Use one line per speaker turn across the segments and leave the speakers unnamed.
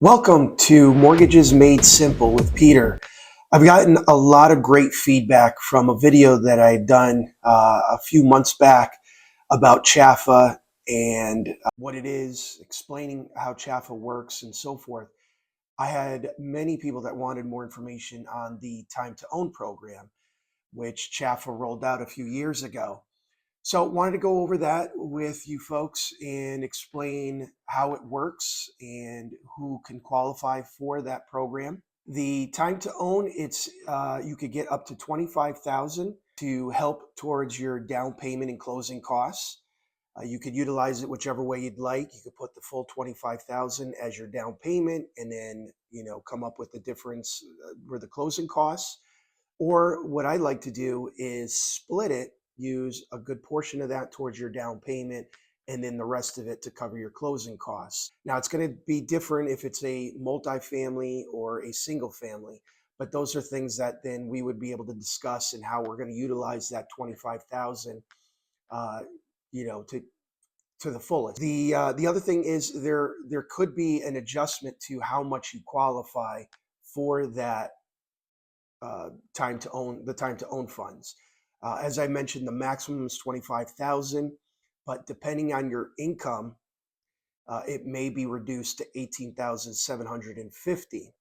Welcome to Mortgages Made Simple with Peter. I've gotten a lot of great feedback from a video that I had done a few months back about CHFA and what it is, explaining how CHFA works and so forth. I had many people that wanted more information on the Time to Own program, which CHFA rolled out a few years ago. So wanted to go over that with you folks and explain how it works and who can qualify for that program. The time to own, it's you could get up to $25,000 to help towards your down payment and closing costs. You could utilize it whichever way you'd like. You could put the full $25,000 as your down payment and then come up with the difference for the closing costs. Or what I like to do is split it, use a good portion of that towards your down payment, and then the rest of it to cover your closing costs. Now, it's going to be different if it's a multifamily or a single family, but those are things that then we would be able to discuss and how we're going to utilize that 25,000, to the fullest. The other thing is there could be an adjustment to how much you qualify for that time to own funds. As I mentioned, the maximum is 25,000, but depending on your income, it may be reduced to 18,750.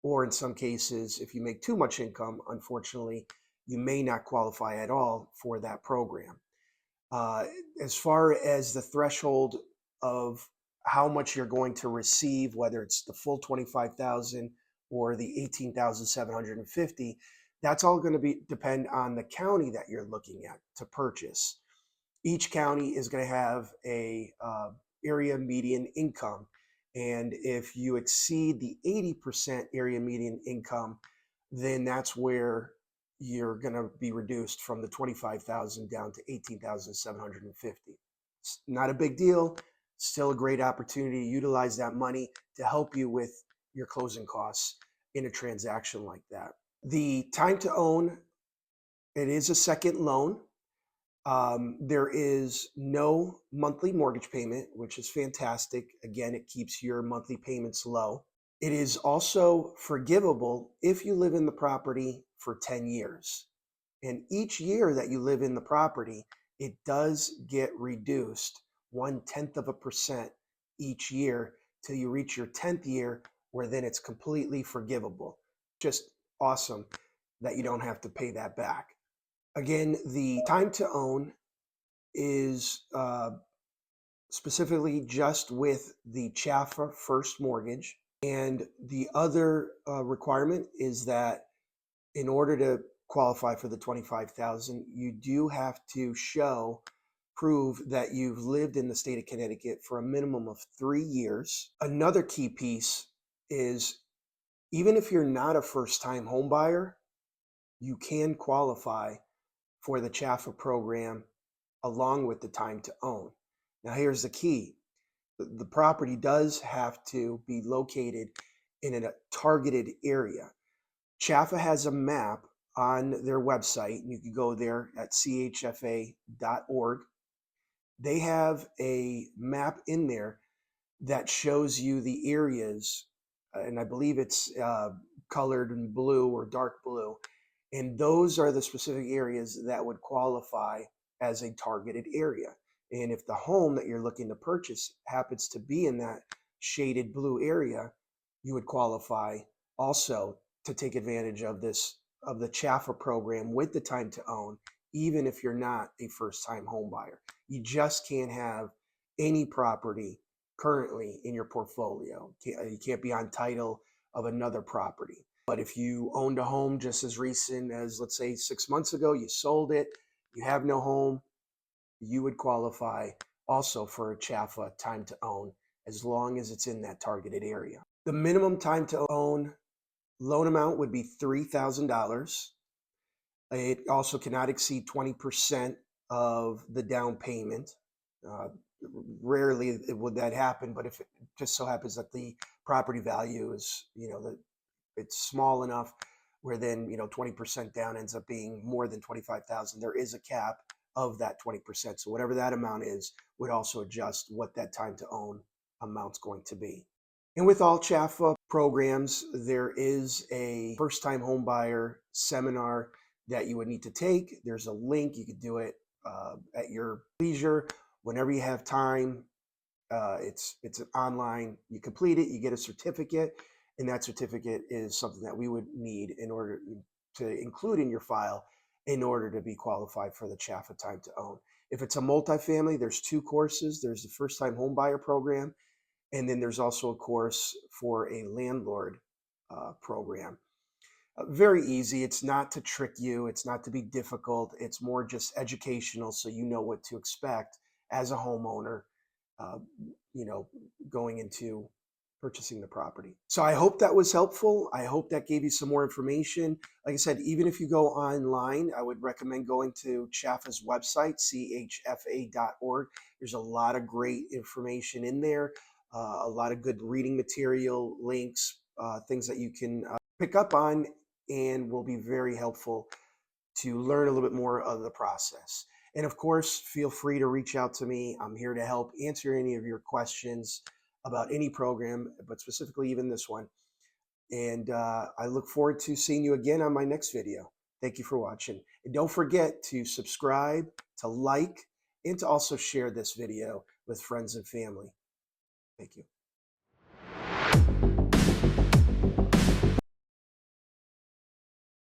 Or in some cases, if you make too much income, unfortunately, you may not qualify at all for that program. As far as the threshold of how much you're going to receive, whether it's the full 25,000 or the 18,750, that's all going to depend on the county that you're looking at to purchase. Each county is going to have a area median income, and if you exceed the 80% area median income, then that's where you're going to be reduced from the 25,000 down to 18,750. It's not a big deal. Still a great opportunity to utilize that money to help you with your closing costs in a transaction like that. The time to own, it is a second loan. There is no monthly mortgage payment, which is fantastic. Again, it keeps your monthly payments low. It is also forgivable if you live in the property for 10 years. And each year that you live in the property, it does get reduced 0.1% each year till you reach your 10th year, where then it's completely forgivable. Just awesome that you don't have to pay that back. Again, the time to own is specifically just with the CHFA first mortgage. And the other requirement is that in order to qualify for the 25,000, you do have to prove that you've lived in the state of Connecticut for a minimum of 3 years. Another key piece is even if you're not a first-time home buyer, you can qualify for the CHFA program along with the time to own. Now, here's the key. The property does have to be located in a targeted area. CHFA has a map on their website, and you can go there at CHFA.org. They have a map in there that shows you the areas, and I believe it's colored in blue or dark blue, and those are the specific areas that would qualify as a targeted area. And if the home that you're looking to purchase happens to be in that shaded blue area, you would qualify also to take advantage of the CHFA program with the time to own, even if you're not a first-time home buyer. You just can't have any property currently in your portfolio. You can't be on title of another property. But if you owned a home just as recent as, let's say, 6 months ago, you sold it, you have no home, you would qualify also for a CHFA time to own as long as it's in that targeted area. The minimum time to own loan amount would be $3,000. It also cannot exceed 20% of the down payment. Rarely would that happen, but if it just so happens that the property value is, it's small enough where then 20% down ends up being more than 25,000, there is a cap of that 20%. So whatever that amount is would also adjust what that time to own amount's going to be. And with all CHFA programs, there is a first-time home buyer seminar that you would need to take. There's a link. You could do it at your leisure, whenever you have time. It's an online. You complete it, you get a certificate, and that certificate is something that we would need in order to include in your file in order to be qualified for the CHFA Time to Own. If it's a multifamily, there's two courses. There's the first-time home buyer program, and then there's also a course for a landlord program. Very easy. It's not to trick you. It's not to be difficult. It's more just educational, so you know what to expect as a homeowner, uh, going into purchasing the property. So I hope that was helpful. I hope that gave you some more information. Like I said, even if you go online, I would recommend going to CHFA's website, chfa.org. There's a lot of great information in there, a lot of good reading material, links, things that you can pick up on, and will be very helpful to learn a little bit more of the process. And of course, feel free to reach out to me. I'm here to help answer any of your questions about any program, but specifically even this one. And I look forward to seeing you again on my next video. Thank you for watching. And don't forget to subscribe, to like, and to also share this video with friends and family. Thank you.